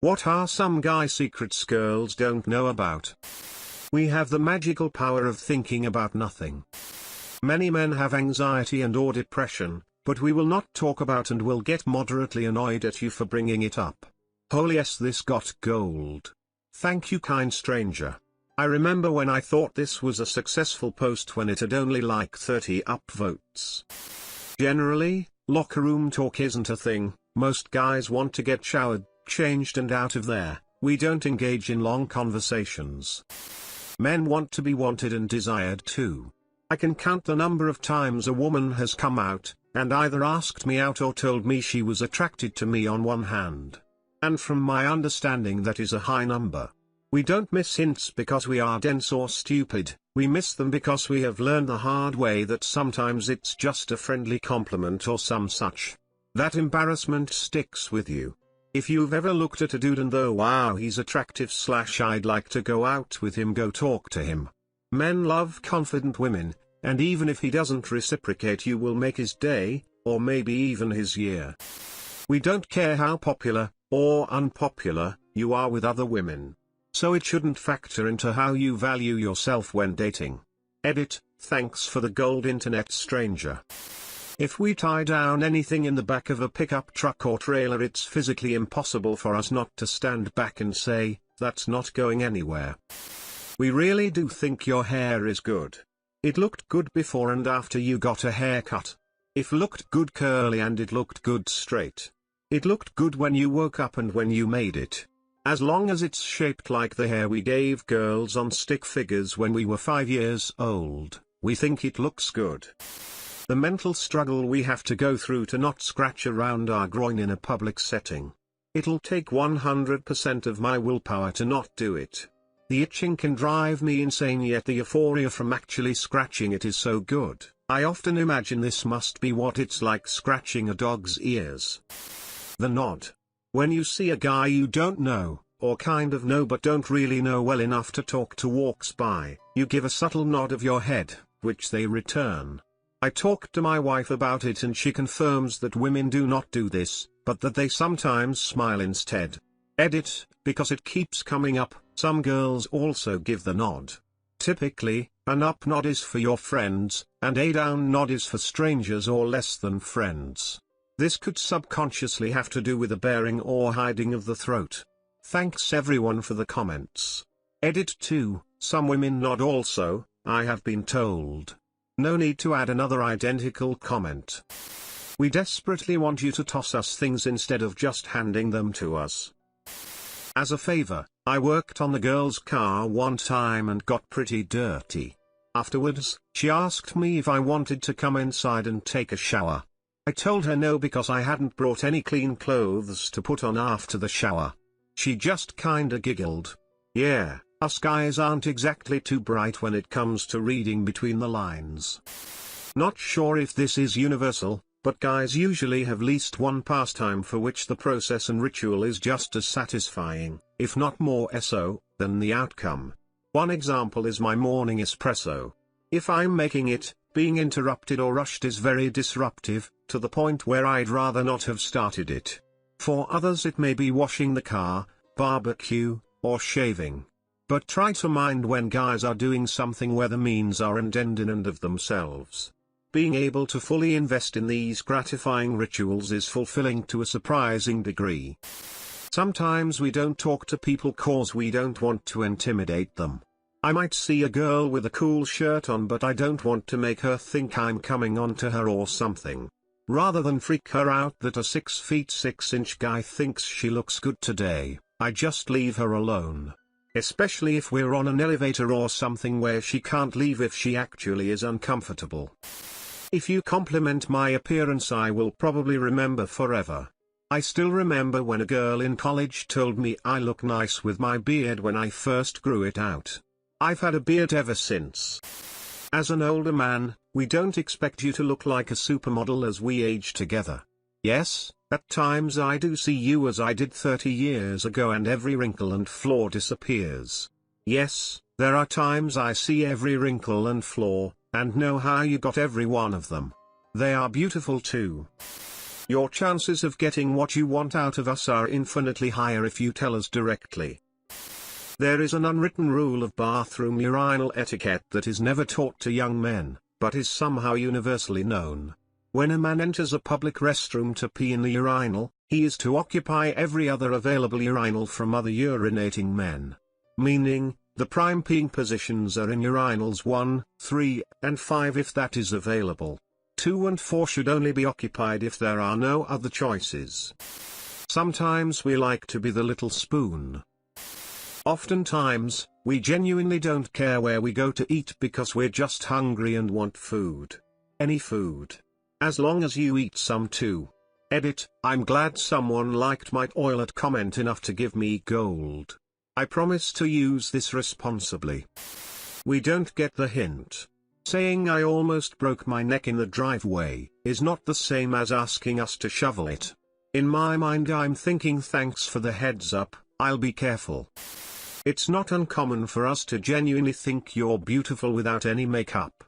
What are some guy secrets girls don't know about? We have the magical power of thinking about nothing. Many men have anxiety and or depression, but we will not talk about and will get moderately annoyed at you for bringing it up. Oh yes, this got gold. Thank you, kind stranger. I remember when I thought this was a successful post when it had only like 30 upvotes. Generally, locker room talk isn't a thing. Most guys want to get showered, changed and out of there. We don't engage in long conversations. Men want to be wanted and desired too. I can count the number of times a woman has come out, and either asked me out or told me she was attracted to me on one hand. And from my understanding that is a high number. We don't miss hints because we are dense or stupid, we miss them because we have learned the hard way that sometimes it's just a friendly compliment or some such. That embarrassment sticks with you. If you've ever looked at a dude and though wow he's attractive / I'd like to go out with him, go talk to him. Men love confident women, and even if he doesn't reciprocate you will make his day, or maybe even his year. We don't care how popular, or unpopular, you are with other women. So it shouldn't factor into how you value yourself when dating. Edit, thanks for the gold internet stranger. If we tie down anything in the back of a pickup truck or trailer, it's physically impossible for us not to stand back and say, that's not going anywhere. We really do think your hair is good. It looked good before and after you got a haircut. It looked good curly and it looked good straight. It looked good when you woke up and when you made it. As long as it's shaped like the hair we gave girls on stick figures when we were 5 years old, we think it looks good. The mental struggle we have to go through to not scratch around our groin in a public setting. It'll take 100% of my willpower to not do it. The itching can drive me insane, yet the euphoria from actually scratching it is so good. I often imagine this must be what it's like scratching a dog's ears. The nod. When you see a guy you don't know, or kind of know but don't really know well enough to talk to, walks by, you give a subtle nod of your head, which they return. I talked to my wife about it and she confirms that women do not do this, but that they sometimes smile instead. Edit, because it keeps coming up, some girls also give the nod. Typically, an up nod is for your friends, and a down nod is for strangers or less than friends. This could subconsciously have to do with a baring or hiding of the throat. Thanks everyone for the comments. Edit 2, some women nod also, I have been told. No need to add another identical comment. We desperately want you to toss us things instead of just handing them to us. As a favor, I worked on the girl's car one time and got pretty dirty. Afterwards, she asked me if I wanted to come inside and take a shower. I told her no because I hadn't brought any clean clothes to put on after the shower. She just kinda giggled. Yeah, us guys aren't exactly too bright when it comes to reading between the lines. Not sure if this is universal, but guys usually have at least one pastime for which the process and ritual is just as satisfying, if not more so, than the outcome. One example is my morning espresso. If I'm making it, being interrupted or rushed is very disruptive, to the point where I'd rather not have started it. For others it may be washing the car, barbecue, or shaving. But try to mind when guys are doing something where the means are an end in and of themselves. Being able to fully invest in these gratifying rituals is fulfilling to a surprising degree. Sometimes we don't talk to people cause we don't want to intimidate them. I might see a girl with a cool shirt on but I don't want to make her think I'm coming on to her or something. Rather than freak her out that a 6 feet 6 inch guy thinks she looks good today, I just leave her alone. Especially if we're on an elevator or something where she can't leave if she actually is uncomfortable. If you compliment my appearance I will probably remember forever. I still remember when a girl in college told me I look nice with my beard when I first grew it out. I've had a beard ever since. As an older man, we don't expect you to look like a supermodel as we age together. Yes, at times I do see you as I did 30 years ago and every wrinkle and flaw disappears. Yes, there are times I see every wrinkle and flaw, and know how you got every one of them. They are beautiful too. Your chances of getting what you want out of us are infinitely higher if you tell us directly. There is an unwritten rule of bathroom urinal etiquette that is never taught to young men, but is somehow universally known. When a man enters a public restroom to pee in the urinal, he is to occupy every other available urinal from other urinating men. Meaning, the prime peeing positions are in urinals 1, 3, and 5 if that is available. 2 and 4 should only be occupied if there are no other choices. Sometimes we like to be the little spoon. Oftentimes, we genuinely don't care where we go to eat because we're just hungry and want food. Any food. As long as you eat some too. Edit, I'm glad someone liked my toilet comment enough to give me gold. I promise to use this responsibly. We don't get the hint. Saying I almost broke my neck in the driveway is not the same as asking us to shovel it. In my mind I'm thinking thanks for the heads up, I'll be careful. It's not uncommon for us to genuinely think you're beautiful without any makeup.